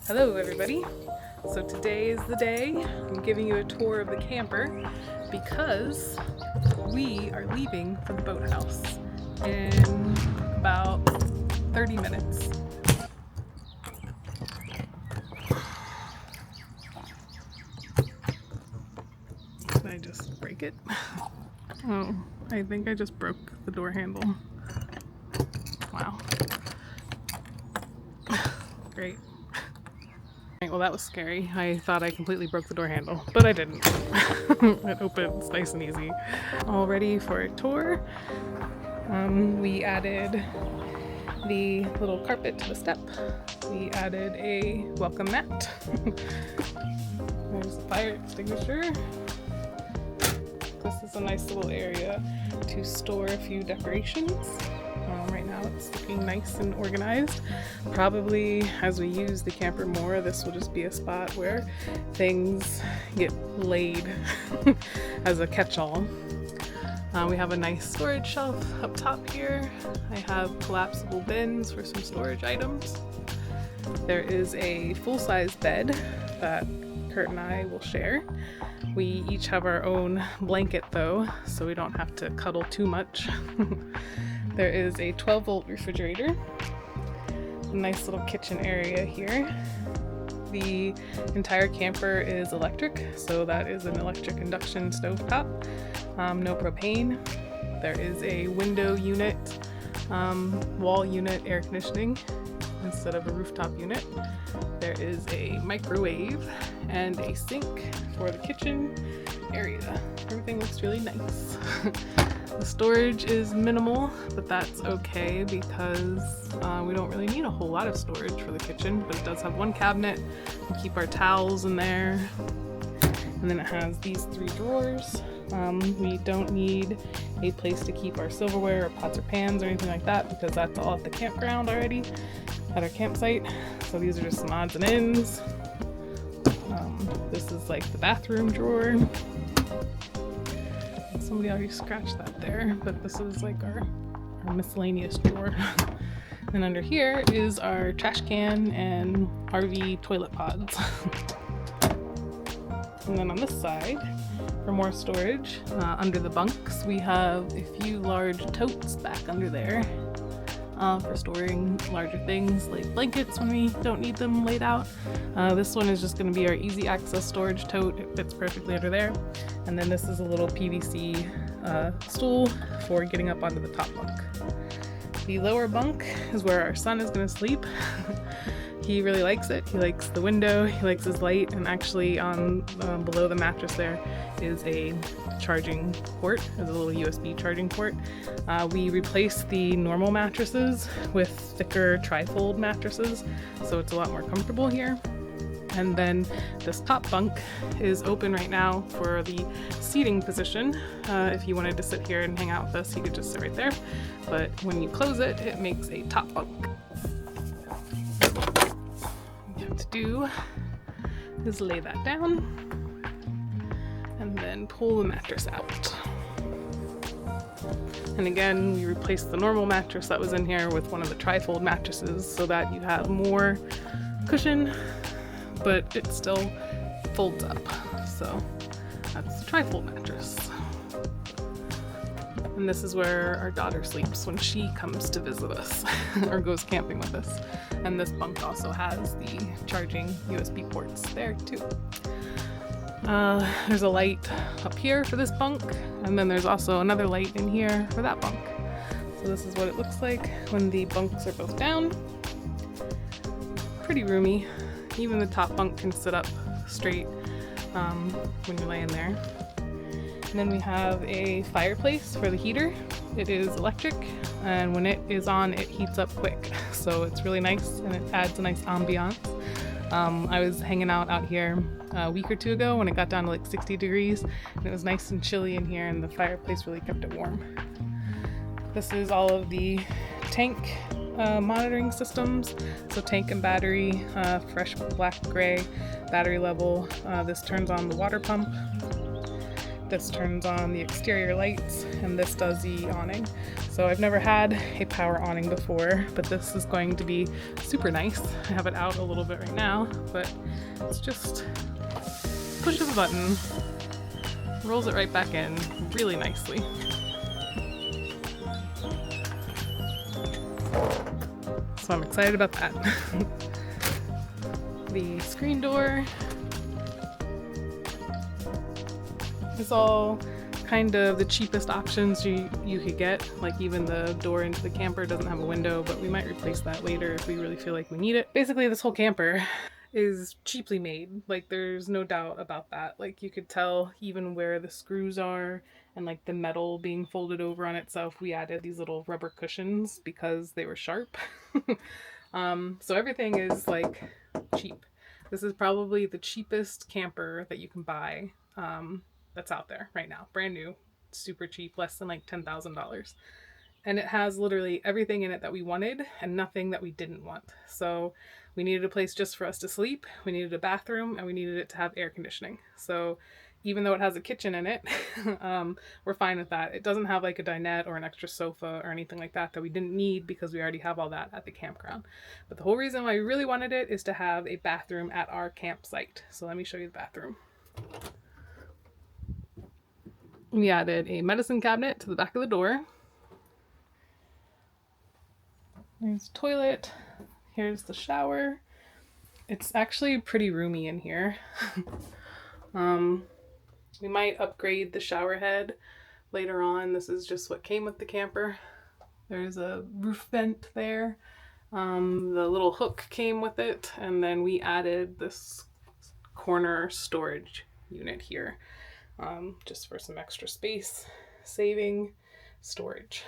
Hello everybody! So today is the day I'm giving you a tour of the camper because we are leaving for the boathouse in about 30 minutes. Did I just break it? Oh, I think I just broke the door handle. Wow. Great. Well, that was scary. I thought I completely broke the door handle, but I didn't. It opens nice and easy. All ready for a tour. We added the little carpet to the step. We added a welcome mat. There's the fire extinguisher. This is a nice little area to store a few decorations. Right now it's looking nice and organized. Probably as we use the camper more, this will just be a spot where things get laid as a catch-all. We have a nice storage shelf up top here. I have collapsible bins for some storage items. There is a full-size bed that Kurt and I will share. We each have our own blanket though, so we don't have to cuddle too much. There is a 12-volt refrigerator, a nice little kitchen area here. The entire camper is electric, so that is an electric induction stovetop, no propane. There is a window unit, wall unit air conditioning instead of a rooftop unit. There is a microwave and a sink for the kitchen area. Everything looks really nice. The storage is minimal, but that's okay because we don't really need a whole lot of storage for the kitchen, but it does have one cabinet. We keep our towels in there. And then it has these 3 drawers. We don't need a place to keep our silverware or pots or pans or anything like that because that's all at the campground already at our campsite. So these are just some odds and ends. This is like the bathroom drawer. Somebody already scratched that there, but this is like our miscellaneous drawer. And under here is our trash can and RV toilet pods. And then on this side, for more storage, under the bunks, we have a few large totes back under there for storing larger things like blankets when we don't need them laid out. This one is just going to be our easy access storage tote. It fits perfectly under there. And then this is a little PVC stool for getting up onto the top bunk. The lower bunk is where our son is going to sleep. He really likes it. He likes the window, he likes his light, and actually on below the mattress there is a charging port. There's a little USB charging port. We replaced the normal mattresses with thicker trifold mattresses, so it's a lot more comfortable here. And then this top bunk is open right now for the seating position. If you wanted to sit here and hang out with us, you could just sit right there. But when you close it, it makes a top bunk. What you have to do is lay that down and then pull the mattress out. And again, we replaced the normal mattress that was in here with one of the trifold mattresses so that you have more cushion, but it still folds up. So that's the trifold mattress. And this is where our daughter sleeps when she comes to visit us or goes camping with us. And this bunk also has the charging USB ports there too. There's a light up here for this bunk, and then there's also another light in here for that bunk. So this is what it looks like when the bunks are both down. Pretty roomy. Even the top bunk can sit up straight when you're laying there. And then we have a fireplace for the heater. It is electric, and when it is on, it heats up quick. So it's really nice, and it adds a nice ambiance. I was hanging out here a week or 2 ago when it got down to like 60 degrees, and it was nice and chilly in here, and the fireplace really kept it warm. This is all of the tank monitoring systems. So tank and battery, fresh black gray battery level. This turns on the water pump. This turns on the exterior lights, and this does the awning. So I've never had a power awning before, but this is going to be super nice. I have it out a little bit right now, but it's just pushes a button, rolls it right back in really nicely. So I'm excited about that. The screen door is all kind of the cheapest options you could get. Like even the door into the camper doesn't have a window, but we might replace that later if we really feel like we need it. Basically, this whole camper is cheaply made. Like there's no doubt about that. Like you could tell even where the screws are and like the metal being folded over on itself. We added these little rubber cushions because they were sharp. So everything is like cheap. This is probably the cheapest camper that you can buy that's out there right now. Brand new, super cheap, less than like $10,000. And it has literally everything in it that we wanted and nothing that we didn't want. So we needed a place just for us to sleep, we needed a bathroom, and we needed it to have air conditioning. So even though it has a kitchen in it, we're fine with that. It doesn't have like a dinette or an extra sofa or anything like that we didn't need because we already have all that at the campground. But the whole reason why we really wanted it is to have a bathroom at our campsite. So let me show you the bathroom. We added a medicine cabinet to the back of the door. There's a toilet. Here's the shower. It's actually pretty roomy in here. We might upgrade the shower head later on. This is just what came with the camper. There's a roof vent there. The little hook came with it, and then we added this corner storage unit here, just for some extra space, saving storage.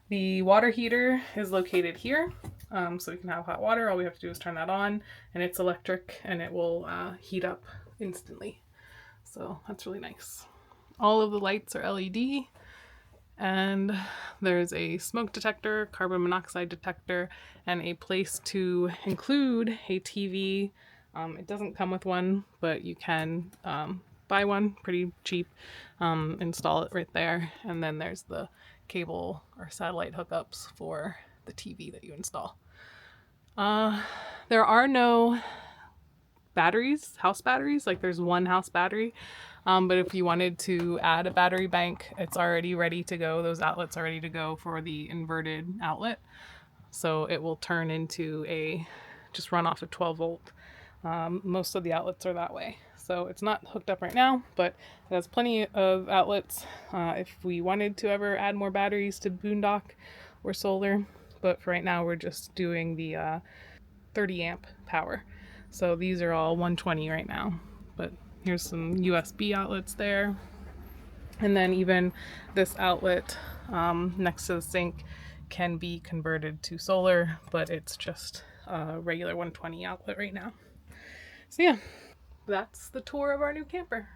The water heater is located here, so we can have hot water. All we have to do is turn that on, and it's electric, and it will heat up instantly. So that's really nice. All of the lights are LED, and there's a smoke detector, carbon monoxide detector, and a place to include a TV. It doesn't come with one, but you can buy one pretty cheap, install it right there, and then there's the cable or satellite hookups for the TV that you install. There are no batteries, house batteries. Like there's one house battery, but if you wanted to add a battery bank, it's already ready to go. Those outlets are ready to go for the inverted outlet, so it will turn into just run off a 12 volt. Most of the outlets are that way, so it's not hooked up right now, but it has plenty of outlets if we wanted to ever add more batteries to boondock or solar. But for right now, we're just doing the 30 amp power. So these are all 120 right now, but here's some USB outlets there. And then even this outlet next to the sink can be converted to solar, but it's just a regular 120 outlet right now. So yeah, that's the tour of our new camper.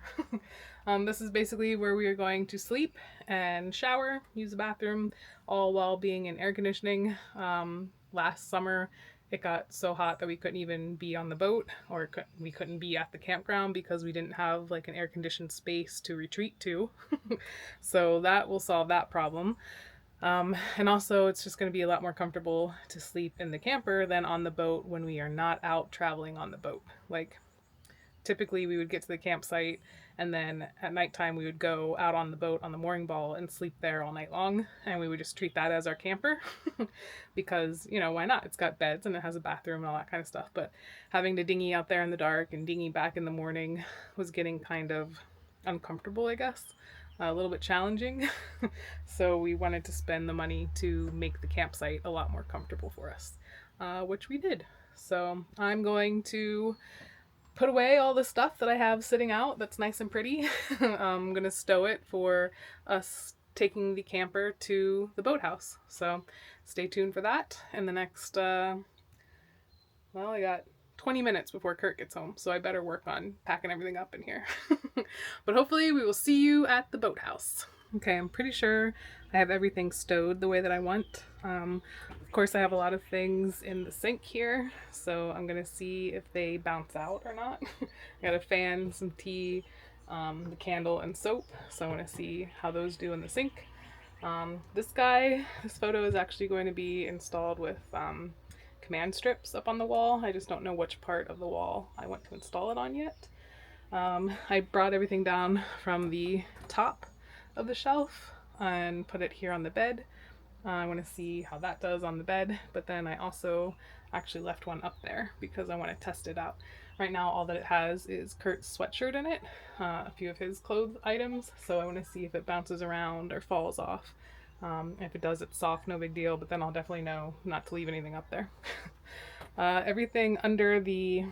This is basically where we are going to sleep and shower, use the bathroom, all while being in air conditioning. Last summer, it got so hot that we couldn't even be on the boat, or we couldn't be at the campground because we didn't have like an air-conditioned space to retreat to. So that will solve that problem. And also it's just going to be a lot more comfortable to sleep in the camper than on the boat when we are not out traveling on the boat. Like typically we would get to the campsite and then at nighttime we would go out on the boat on the mooring ball and sleep there all night long, and we would just treat that as our camper because, you know, why not? It's got beds and it has a bathroom and all that kind of stuff. But having to dinghy out there in the dark and dinghy back in the morning was getting kind of uncomfortable, I guess. A little bit challenging. So we wanted to spend the money to make the campsite a lot more comfortable for us, which we did. So I'm going to put away all the stuff that I have sitting out that's nice and pretty. I'm gonna stow it for us taking the camper to the boathouse. So stay tuned for that. In the next, well, I got 20 minutes before Kurt gets home, so I better work on packing everything up in here. But hopefully we will see you at the boathouse. Okay, I'm pretty sure I have everything stowed the way that I want. Of course, I have a lot of things in the sink here, so I'm gonna see if they bounce out or not. I got a fan, some tea, the candle and soap. So I want to see how those do in the sink. This photo is actually going to be installed with command strips up on the wall. I just don't know which part of the wall I want to install it on yet. I brought everything down from the top of the shelf and put it here on the bed. I want to see how that does on the bed, but then I also actually left one up there because I want to test it out. Right now all that it has is Kurt's sweatshirt in it, a few of his clothes items, so I want to see if it bounces around or falls off. If it does, it's soft, no big deal, but then I'll definitely know not to leave anything up there. Everything under the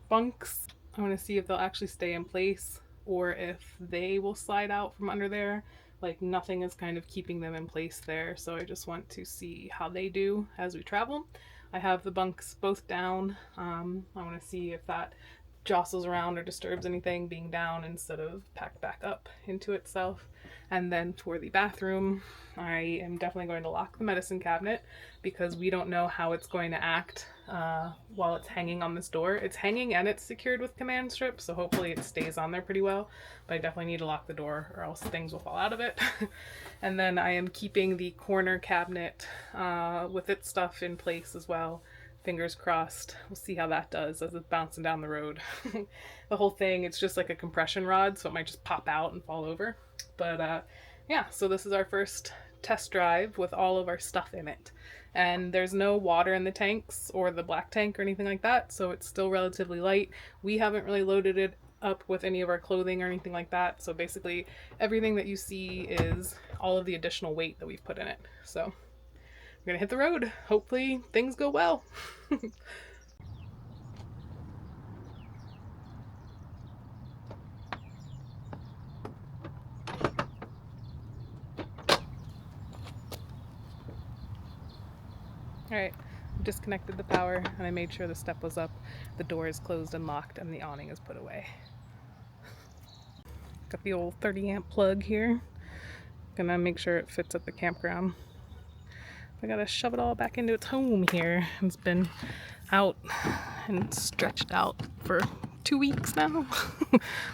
bunks, I want to see if they'll actually stay in place or if they will slide out from under there. Like nothing is kind of keeping them in place there, so I just want to see how they do as we travel. I have the bunks both down. I want to see if that jostles around or disturbs anything being down instead of packed back up into itself. And then for the bathroom, I am definitely going to lock the medicine cabinet because we don't know how it's going to act while it's hanging on this door. It's hanging and it's secured with command strips, so hopefully it stays on there pretty well, but I definitely need to lock the door or else things will fall out of it. And then I am keeping the corner cabinet with its stuff in place as well. Fingers crossed. We'll see how that does as it's bouncing down the road. The whole thing, it's just like a compression rod, so it might just pop out and fall over. But yeah, so this is our first test drive with all of our stuff in it. And there's no water in the tanks or the black tank or anything like that, so it's still relatively light. We haven't really loaded it up with any of our clothing or anything like that, so basically everything that you see is all of the additional weight that we've put in it. So we're gonna hit the road. Hopefully things go well. Alright, disconnected the power and I made sure the step was up, the door is closed and locked, and the awning is put away. Got the old 30 amp plug here. Gonna make sure it fits at the campground. I gotta shove it all back into its home here. It's been out and stretched out for 2 weeks now.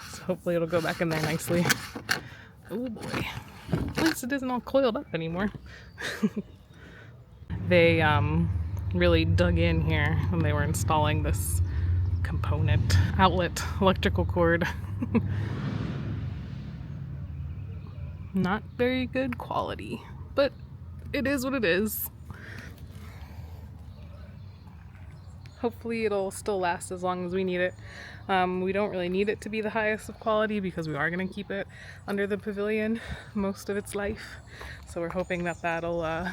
So hopefully it'll go back in there nicely. Oh boy. At least it isn't all coiled up anymore. They really dug in here when they were installing this component, outlet, electrical cord. Not very good quality, but it is what it is. Hopefully it'll still last as long as we need it. We don't really need it to be the highest of quality because we are going to keep it under the pavilion most of its life. So we're hoping that that'll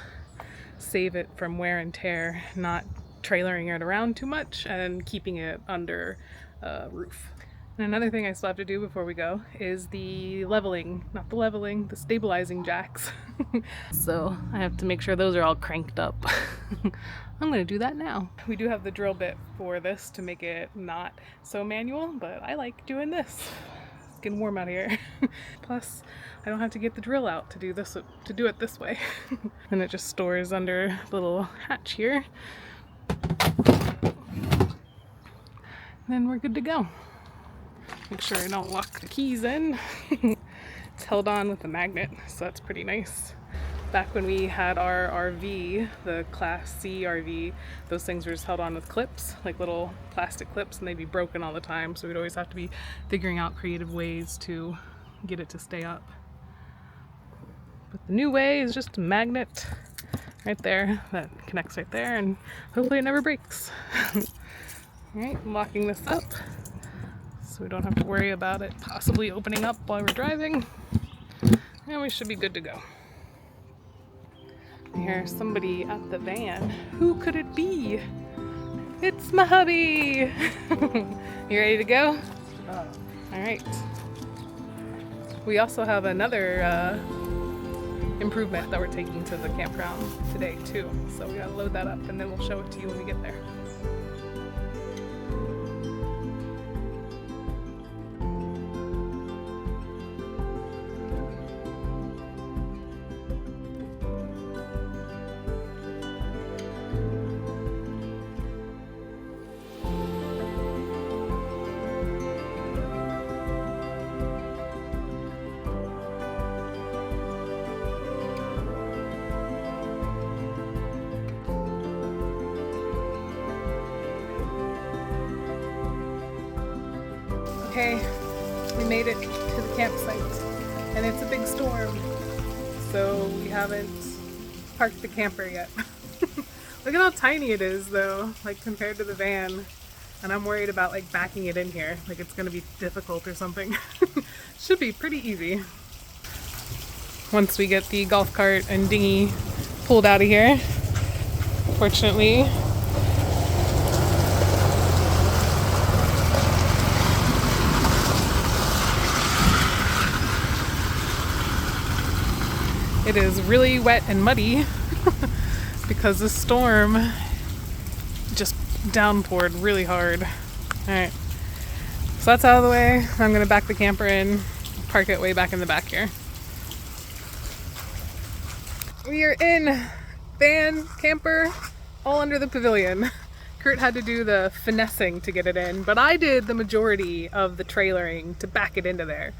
save it from wear and tear, not trailering it around too much and keeping it under a roof. And another thing I still have to do before we go is the the stabilizing jacks. So I have to make sure those are all cranked up. I'm going to do that now. We do have the drill bit for this to make it not so manual, but I like doing this. It's getting warm out here. Plus, I don't have to get the drill out to do it this way. And it just stores under the little hatch here. And then we're good to go. Make sure I don't lock the keys in. It's held on with a magnet, so that's pretty nice. Back when we had our RV, the Class C RV, those things were just held on with clips, like little plastic clips, and they'd be broken all the time, so we'd always have to be figuring out creative ways to get it to stay up. But the new way is just a magnet right there that connects right there, and hopefully it never breaks. Alright, I'm locking this up so we don't have to worry about it possibly opening up while we're driving. And we should be good to go. I hear somebody at the van. Who could it be? It's my hubby! You ready to go? Alright. We also have another improvement that we're taking to the campground today too. So we gotta load that up and then we'll show it to you when we get there. Okay, we made it to the campsite, and it's a big storm, so we haven't parked the camper yet. Look at how tiny it is though, like compared to the van. And I'm worried about like backing it in here, like it's gonna be difficult or something. Should be pretty easy. Once we get the golf cart and dinghy pulled out of here, fortunately, it is really wet and muddy because the storm just downpoured really hard. Alright, so that's out of the way. I'm gonna back the camper in, park it way back in the back here. We are in van, camper, all under the pavilion. Kurt had to do the finessing to get it in, but I did the majority of the trailering to back it into there.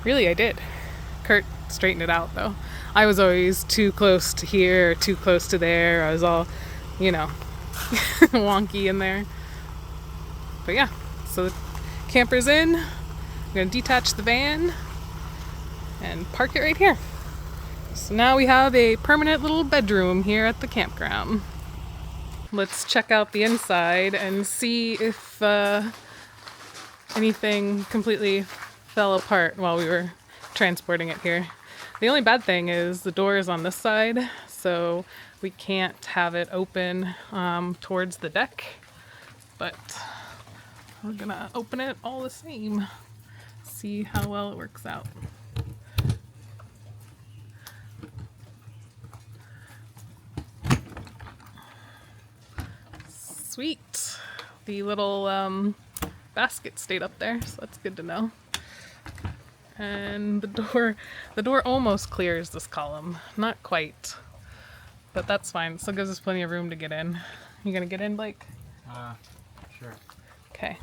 Really, I did. Kurt straightened it out though. I was always too close to here, or too close to there. I was all, you know, wonky in there. But yeah, so the camper's in. I'm gonna detach the van and park it right here. So now we have a permanent little bedroom here at the campground. Let's check out the inside and see if anything completely fell apart while we were transporting it here. The only bad thing is the door is on this side, so we can't have it open towards the deck, but we're gonna open it all the same. See how well it works out. Sweet. The little basket stayed up there, so that's good to know. And the door almost clears this column. Not quite, but that's fine. Still gives us plenty of room to get in. You gonna get in, Blake? Sure. Okay.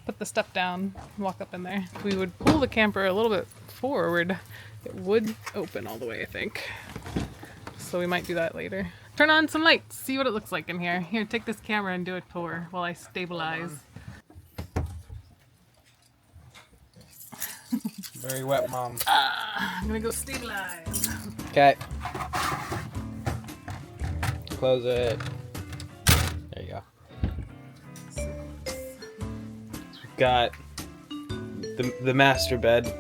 Put the stuff down, walk up in there. If we would pull the camper a little bit forward, it would open all the way, I think. So we might do that later. Turn on some lights, see what it looks like in here. Here, take this camera and do a tour while I stabilize. Very wet, Mom. I'm gonna go stabilize. Okay. Close it. There you go. So we've got the master bed.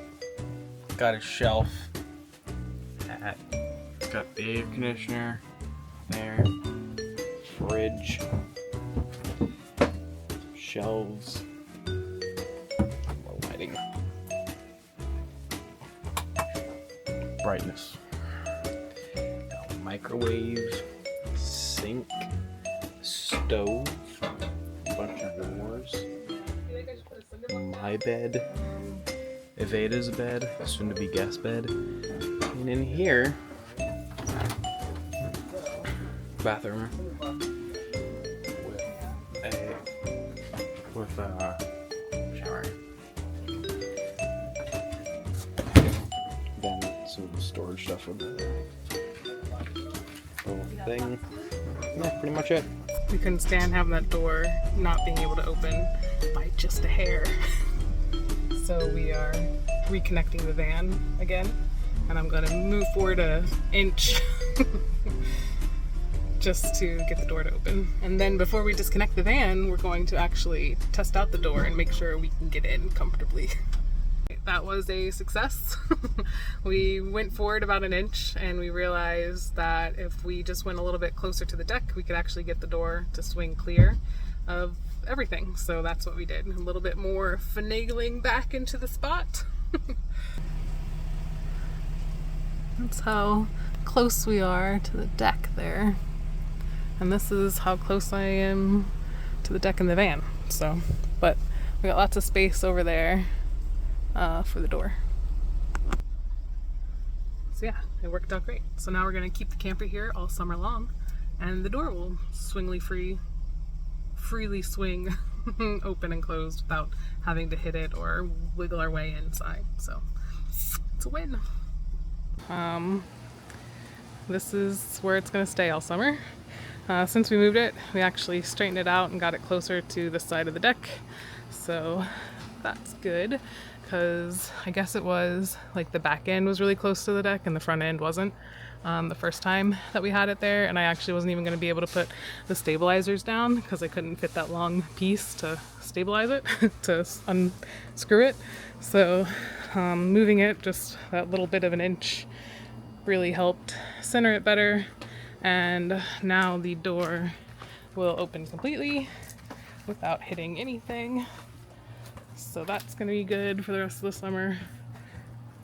Got a shelf. Got the air conditioner there. Fridge. Shelves. More lighting. Brightness. Got a microwave, sink, stove, a bunch of drawers, my bed, Evada's bed, soon to be guest bed, and in here, bathroom with a shower. Then some storage stuff with the little thing. Yeah, pretty much it. We couldn't stand having that door not being able to open by just a hair. So we are reconnecting the van again, and I'm gonna move forward an inch just to get the door to open. And then before we disconnect the van, we're going to actually test out the door and make sure we can get in comfortably. That was a success. We went forward about an inch and we realized that if we just went a little bit closer to the deck, we could actually get the door to swing clear of everything. So that's what we did. A little bit more finagling back into the spot. That's how close we are to the deck there. And this is how close I am to the deck in the van. So, but we got lots of space over there for the door. So yeah, it worked out great. So now we're gonna keep the camper here all summer long, and the door will freely swing open and closed without having to hit it or wiggle our way inside. So it's a win. This is where it's gonna stay all summer. Since we moved it, we actually straightened it out and got it closer to the side of the deck. So that's good, because I guess it was like the back end was really close to the deck and the front end wasn't the first time that we had it there, and I actually wasn't even going to be able to put the stabilizers down because I couldn't fit that long piece to stabilize it to unscrew it. So moving it just that little bit of an inch really helped center it better, and now the door will open completely without hitting anything. So that's gonna be good for the rest of the summer.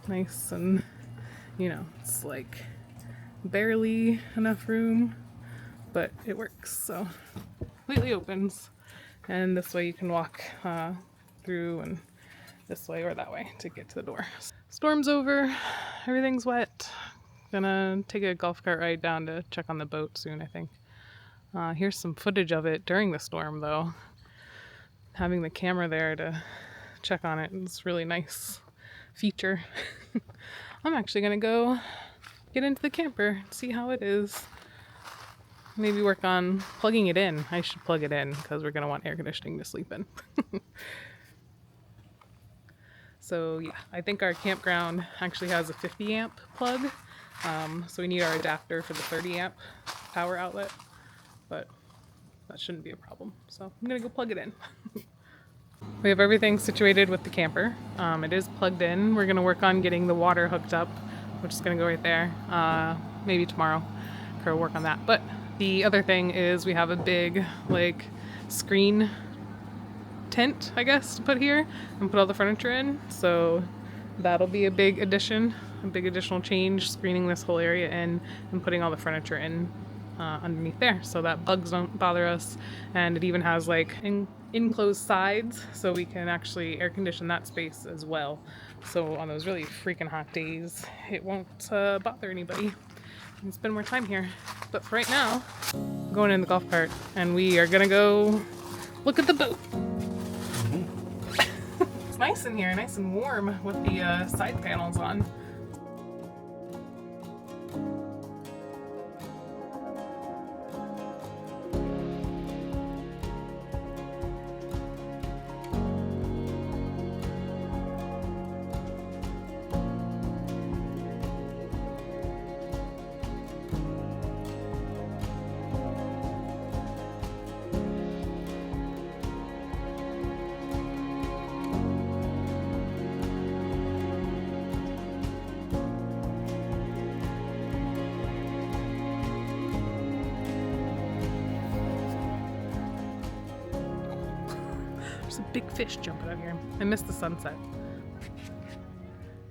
Nice, and you know, it's like barely enough room, but it works. So completely opens, and this way you can walk through, and this way or that way to get to the door. Storm's over, everything's wet. Gonna take a golf cart ride down to check on the boat soon, I think. Here's some footage of it during the storm, though. Having the camera there to check on it is really nice feature. I'm actually gonna go get into the camper, see how it is. Maybe work on plugging it in. I should plug it in because we're gonna want air conditioning to sleep in. So yeah, I think our campground actually has a 50 amp plug. So we need our adapter for the 30 amp power outlet, but that shouldn't be a problem. So I'm gonna go plug it in. We have everything situated with the camper. It is plugged in. We're gonna work on getting the water hooked up, which is gonna go right there. Maybe tomorrow, we'll work on that. But the other thing is we have a big like screen tent, I guess, to put here and put all the furniture in. So that'll be a big addition, a big additional change, screening this whole area in and putting all the furniture in underneath there so that bugs don't bother us. And it even has like enclosed sides so we can actually air condition that space as well. So on those really freaking hot days, it won't bother anybody. And spend more time here. But for right now, I'm going in the golf cart and we are gonna go look at the boat. It's nice in here, nice and warm with the side panels on. There's a big fish jumping out here. I missed the sunset.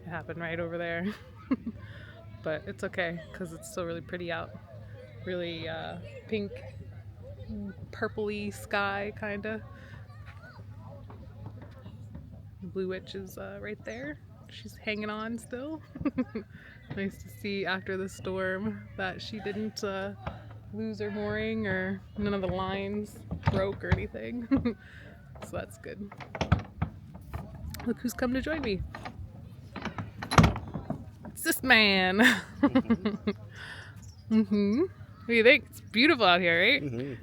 It happened right over there. But it's okay because it's still really pretty out. Really pink, purpley sky kinda. The blue witch is right there. She's hanging on still. Nice to see after the storm that she didn't lose her mooring or none of the lines broke or anything. So that's good. Look who's come to join me. It's this man. Mm-hmm. What do you think? It's beautiful out here, right? Mm-hmm.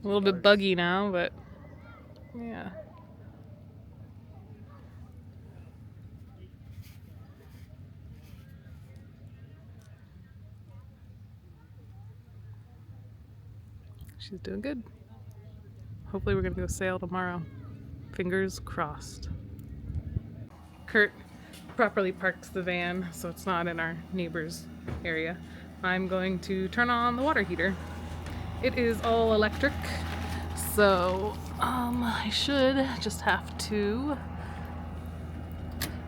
A little bit buggy now, but yeah. She's doing good. Hopefully we're gonna go sail tomorrow. Fingers crossed. Kurt properly parks the van so it's not in our neighbor's area. I'm going to turn on the water heater. It is all electric, so I should just have to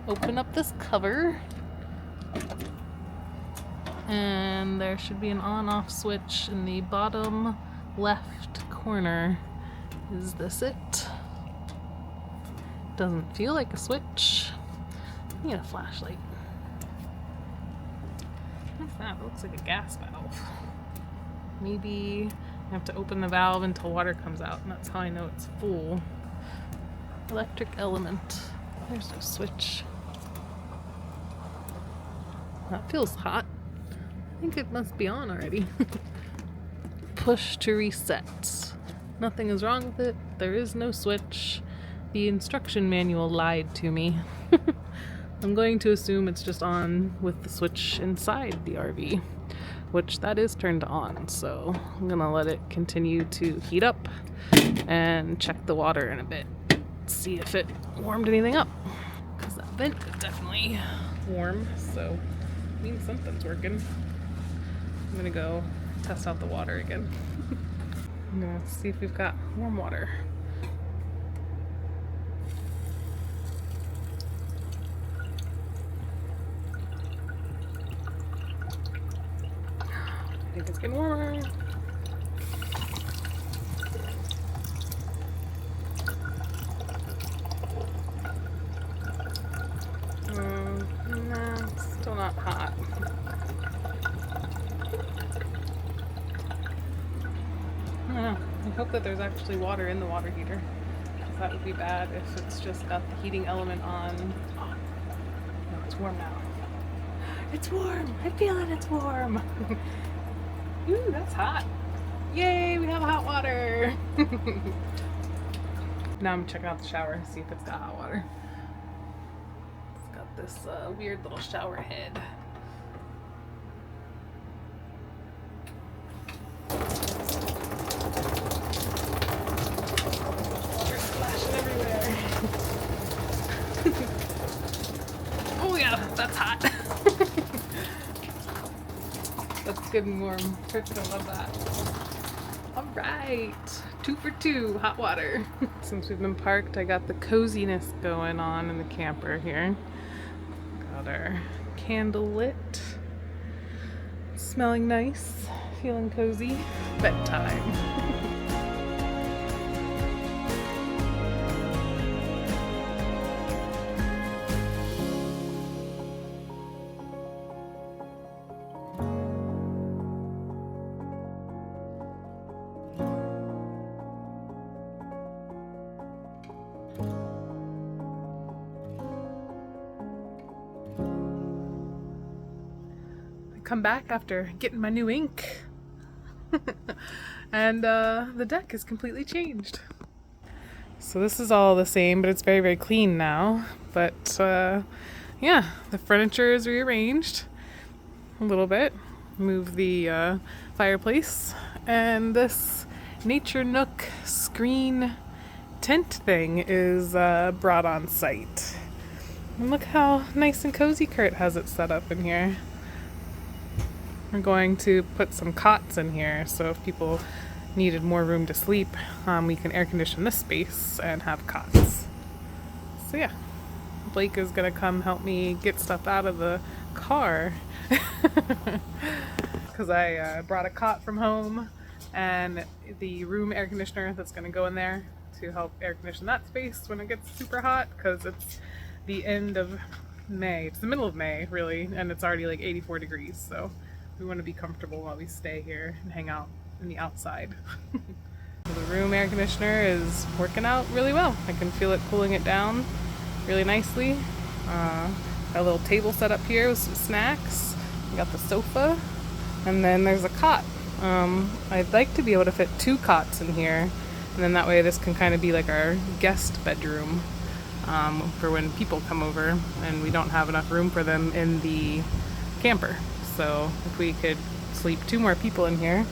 open up this cover and there should be an on-off switch in the bottom left corner. Is this it? Doesn't feel like a switch. I need a flashlight. What's that? It looks like a gas valve. Maybe I have to open the valve until water comes out, and that's how I know it's full. Electric element. There's no switch. That feels hot. I think it must be on already. Push to reset. Nothing is wrong with it. There is no switch. The instruction manual lied to me. I'm going to assume it's just on with the switch inside the RV, which that is turned on, so I'm gonna let it continue to heat up and check the water in a bit, see if it warmed anything up, because that vent is definitely warm, so it means something's working. I'm gonna go test out the water again. I'm gonna see if we've got warm water. I think it's getting warmer. No, still not hot. I don't know. I hope that there's actually water in the water heater, because that would be bad if it's just got the heating element on. Oh, no, it's warm now. It's warm! I feel it, it's warm! Ooh, that's hot. Yay, we have hot water. Now I'm checking out the shower and see if it's got hot water. It's got this weird little shower head. Water splashing everywhere. Oh yeah, that's hot. That's good and warm. Kurt's gonna love that. Alright, 2 for 2, hot water. Since we've been parked, I got the coziness going on in the camper here. Got our candle lit. Smelling nice, feeling cozy. Bedtime. Come back after getting my new ink. And the deck is completely changed. So this is all the same, but it's very, very clean now. But yeah, the furniture is rearranged a little bit. Move the fireplace, and this Nature Nook screen tent thing is brought on site. And look how nice and cozy Kurt has it set up in here. We're going to put some cots in here, so if people needed more room to sleep, we can air condition this space and have cots. So yeah, Blake is gonna come help me get stuff out of the car because I brought a cot from home and the room air conditioner that's gonna go in there to help air condition that space when it gets super hot, because it's the end of May. It's the middle of May, really, and it's already like 84 degrees, so we want to be comfortable while we stay here and hang out in the outside. The room air conditioner is working out really well. I can feel it cooling it down really nicely. Got a little table set up here with some snacks. We got the sofa, and then there's a cot. I'd like to be able to fit 2 cots in here, and then that way this can kind of be like our guest bedroom for when people come over and we don't have enough room for them in the camper. So if we could sleep 2 more people in here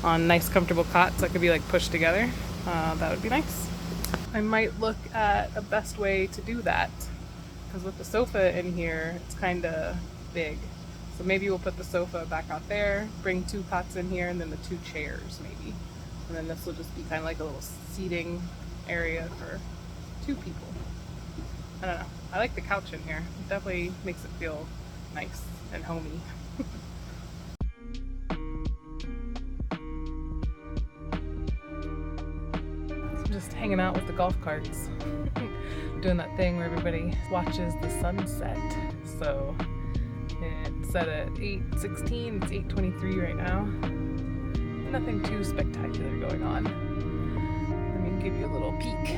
on nice comfortable cots that could be like pushed together, that would be nice. I might look at a best way to do that, because with the sofa in here it's kind of big. So maybe we'll put the sofa back out there, bring 2 cots in here, and then the 2 chairs maybe. And then this will just be kind of like a little seating area for 2 people. I don't know. I like the couch in here. It definitely makes it feel nice and homey. Just hanging out with the golf carts. Doing that thing where everybody watches the sunset. So it's set at 8:16, it's 8:23 right now. Nothing too spectacular going on. Let me give you a little peek.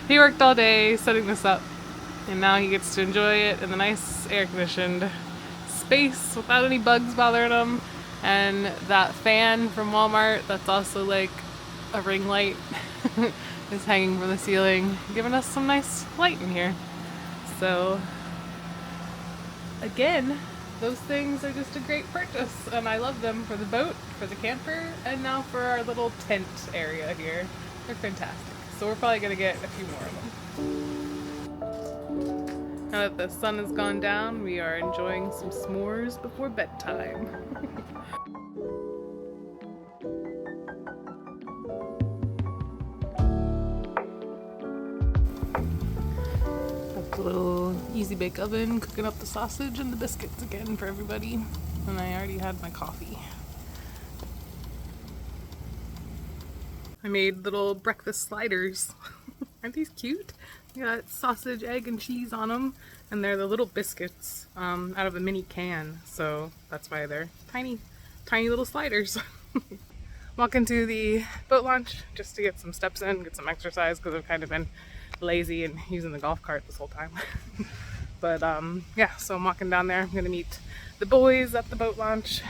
He worked all day setting this up, and now he gets to enjoy it in the nice air-conditioned space without any bugs bothering him. And that fan from Walmart that's also like a ring light is hanging from the ceiling, giving us some nice light in here. So again, those things are just a great purchase, and I love them for the boat, for the camper, and now for our little tent area here. They're fantastic. So we're probably gonna get a few more of them. Now that the sun has gone down, we are enjoying some s'mores before bedtime. Got the little easy bake oven, cooking up the sausage and the biscuits again for everybody. And I already had my coffee. I made little breakfast sliders. Aren't these cute? They got sausage, egg, and cheese on them, and they're the little biscuits out of a mini can, so that's why they're tiny, tiny little sliders. Walking to the boat launch just to get some steps in, get some exercise, because I've kind of been lazy and using the golf cart this whole time. But yeah, so I'm walking down there. I'm gonna meet the boys at the boat launch.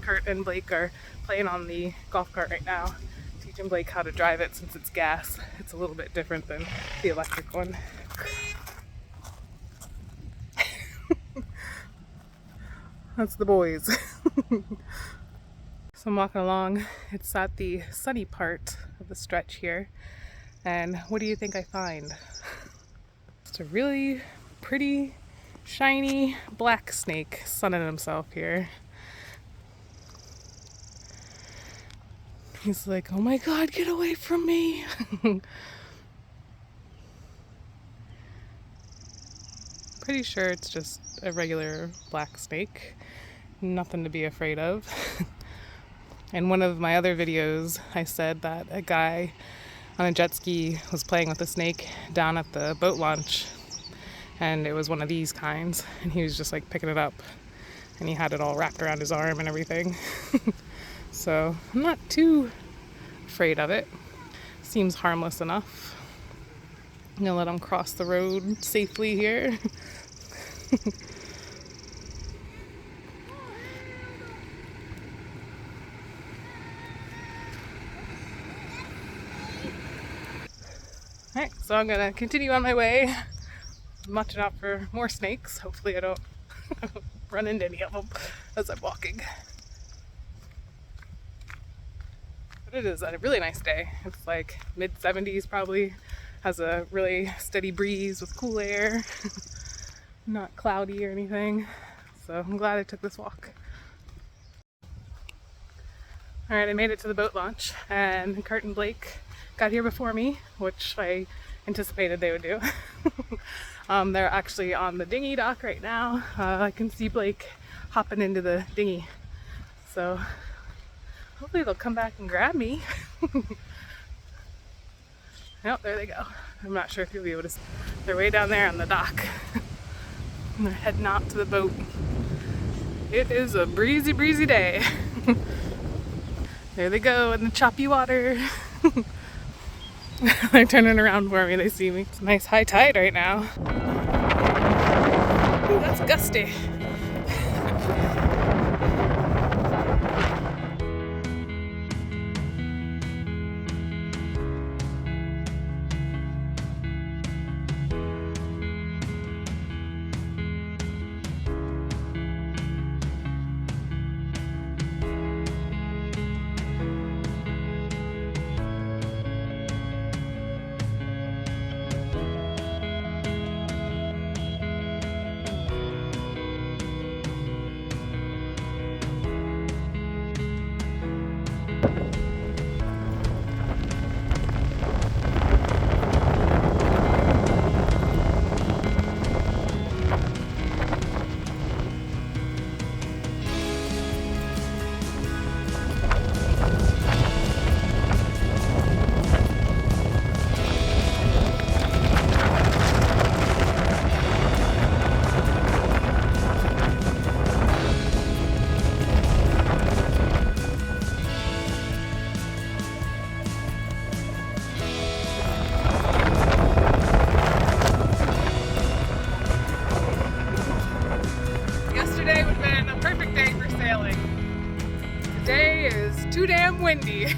Kurt and Blake are playing on the golf cart right now, teaching Blake how to drive it since it's gas. It's a little bit different than the electric one. That's the boys. So I'm walking along. It's at the sunny part of the stretch here. And what do you think I find? It's a really pretty, shiny black snake sunning himself here. He's like, oh my God, get away from me. Pretty sure it's just a regular black snake. Nothing to be afraid of. In one of my other videos, I said that a guy on a jet ski was playing with a snake down at the boat launch, and it was one of these kinds, and he was just like picking it up, and he had it all wrapped around his arm and everything. So I'm not too afraid of it. Seems harmless enough. I'm gonna let him cross the road safely here. Alright, so I'm gonna continue on my way. I'm watching out for more snakes. Hopefully I don't run into any of them as I'm walking. But it is a really nice day. It's like mid-70s probably. Has a really steady breeze with cool air. Not cloudy or anything. So I'm glad I took this walk. Alright, I made it to the boat launch, and Kurt and Blake got here before me, which I anticipated they would do. They're actually on the dinghy dock right now. I can see Blake hopping into the dinghy. So hopefully they'll come back and grab me. Nope, there they go. I'm not sure if you'll be able to see. They're way down there on the dock. And they're heading out to the boat. It is a breezy, breezy day. There they go in the choppy water. They're turning around for me, they see me. It's a nice high tide right now. Ooh, that's gusty. sailing. Today is too damn windy.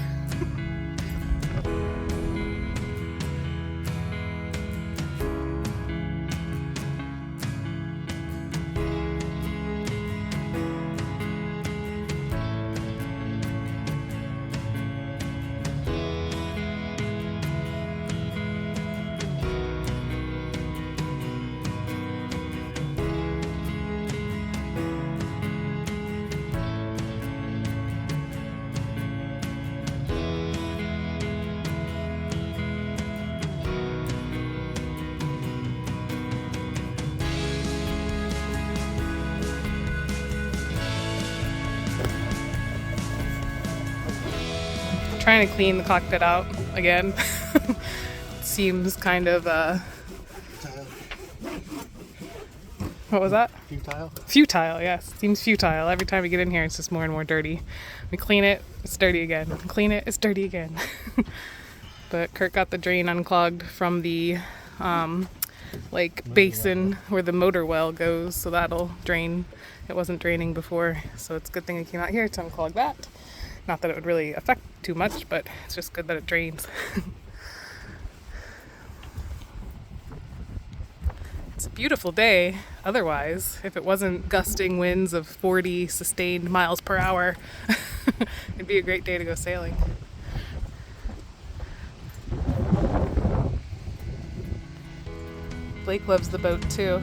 Trying to clean the cockpit out again. Seems kind of what was that? Futile. Futile, yes. Seems futile. Every time we get in here it's just more and more dirty. We clean it, it's dirty again. Clean it, it's dirty again. But Kurt got the drain unclogged from the like basin where the motor well goes, so that'll drain. It wasn't draining before, so it's a good thing we came out here to unclog that. Not that it would really affect too much, but it's just good that it drains. It's a beautiful day otherwise. If it wasn't gusting winds of 40 sustained miles per hour, it'd be a great day to go sailing. Blake loves the boat too.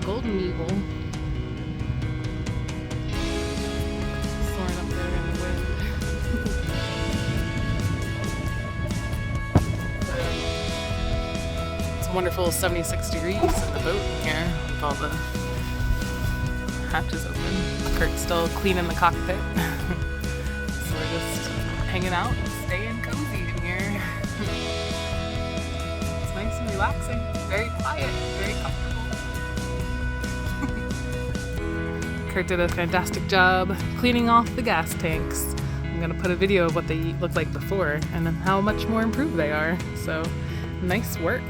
Golden eagle soaring up there in the wind. It's a wonderful 76 degrees in the boat here with all the hatches open. Kurt's still cleaning the cockpit. So we're just hanging out and staying cozy in here. It's nice and relaxing, very quiet, very comfortable. Kurt did a fantastic job cleaning off the gas tanks. I'm gonna put a video of what they looked like before and then how much more improved they are. So, nice work.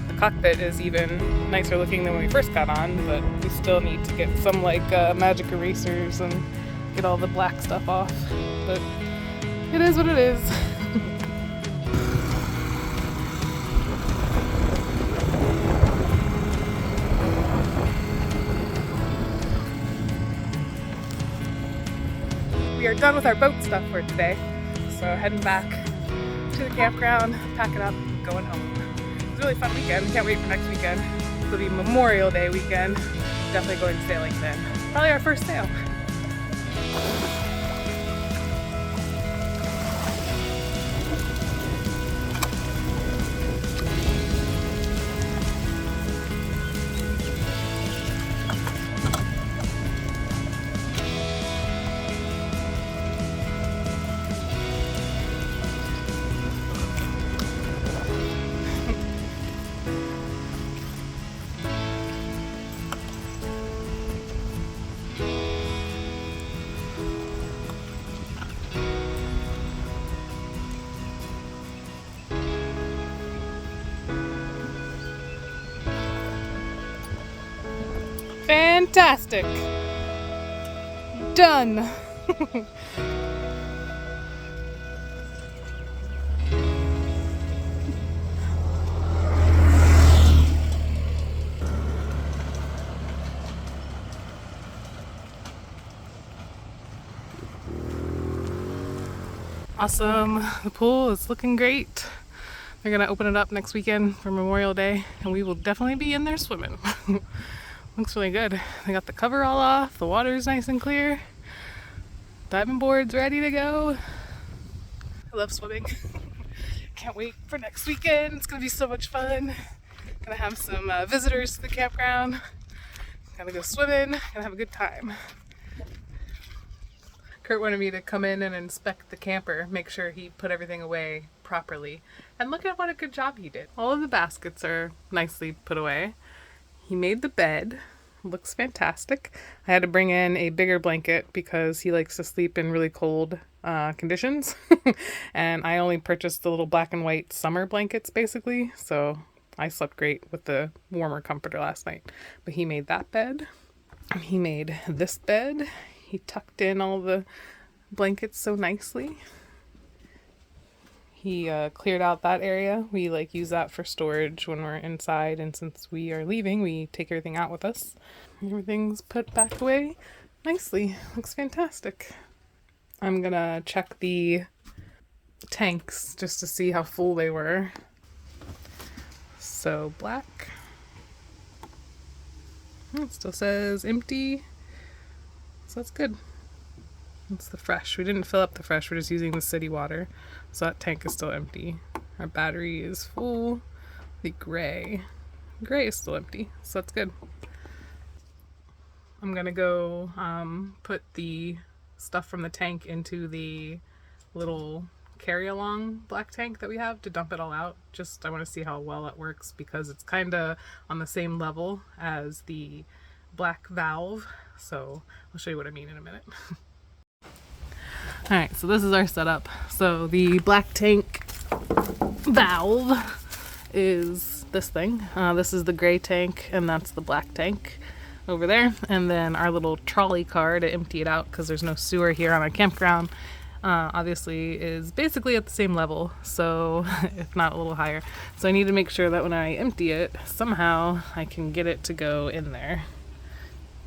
The cockpit is even nicer looking than when we first got on, but we still need to get some like magic erasers and get all the black stuff off. But it is what it is. We are done with our boat stuff for today, so heading back to the campground, packing up, going home. It was a really fun weekend. Can't wait for next weekend. It'll be Memorial Day weekend. Definitely going sailing then. Probably our first sail. Fantastic! Done! Awesome. The pool is looking great. They're gonna open it up next weekend for Memorial Day, and we will definitely be in there swimming. Looks really good. They got the cover all off, the water's nice and clear. Diving board's ready to go. I love swimming. Can't wait for next weekend. It's gonna be so much fun. Gonna have some visitors to the campground. Gonna go swimming. Gonna have a good time. Kurt wanted me to come in and inspect the camper, make sure he put everything away properly. And look at what a good job he did. All of the baskets are nicely put away. He made the bed. Looks fantastic. I had to bring in a bigger blanket because he likes to sleep in really cold conditions. And I only purchased the little black and white summer blankets basically. So I slept great with the warmer comforter last night. But he made that bed. He made this bed. He tucked in all the blankets so nicely. He cleared out that area. We use that for storage when we're inside, and since we are leaving, we take everything out with us. Everything's put back away nicely. Looks fantastic. I'm gonna check the tanks just to see how full they were. So black. It still says empty. So that's good. It's the fresh. We didn't fill up the fresh. We're just using the city water. So that tank is still empty. Our battery is full. The gray is still empty. So that's good. I'm going to go put the stuff from the tank into the little carry-along black tank that we have to dump it all out. I want to see how well it works because it's kind of on the same level as the black valve. So I'll show you what I mean in a minute. Alright, so this is our setup. So the black tank valve is this thing. This is the gray tank and that's the black tank over there. And then our little trolley car to empty it out because there's no sewer here on our campground. Obviously is basically at the same level, so if not a little higher. So I need to make sure that when I empty it, somehow I can get it to go in there,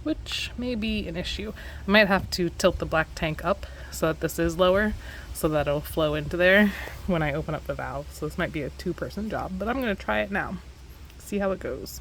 which may be an issue. I might have to tilt the black tank up so that this is lower, so that it'll flow into there when I open up the valve. So this might be a two-person job, but I'm gonna try it now. See how it goes.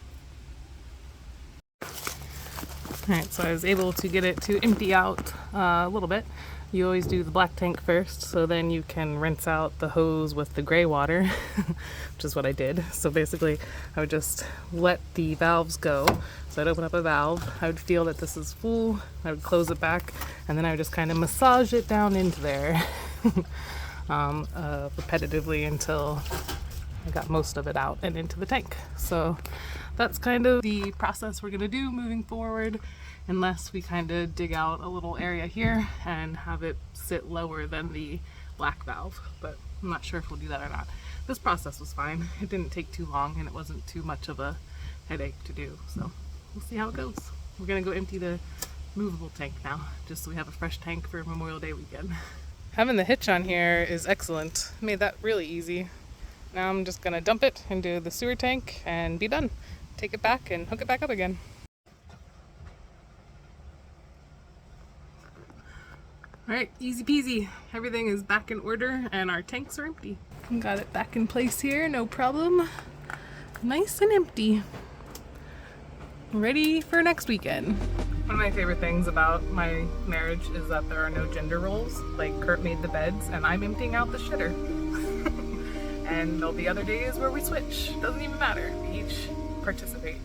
Alright, so I was able to get it to empty out a little bit. You always do the black tank first, so then you can rinse out the hose with the gray water, which is what I did. So basically, I would just let the valves go. So I'd open up a valve, I would feel that this is full, I would close it back, and then I would just kind of massage it down into there repetitively until I got most of it out and into the tank. So that's kind of the process we're gonna do moving forward, unless we kind of dig out a little area here and have it sit lower than the black valve, but I'm not sure if we'll do that or not. This process was fine. It didn't take too long and it wasn't too much of a headache to do, so we'll see how it goes. We're gonna go empty the movable tank now, just so we have a fresh tank for Memorial Day weekend. Having the hitch on here is excellent. Made that really easy. Now I'm just gonna dump it into the sewer tank and be done. Take it back and hook it back up again. Alright, easy peasy. Everything is back in order and our tanks are empty. Got it back in place here, no problem. Nice and empty. Ready for next weekend. One of my favorite things about my marriage is that there are no gender roles. Like Kurt made the beds and I'm emptying out the shitter. And there'll be other days where we switch. Doesn't even matter. We each participate.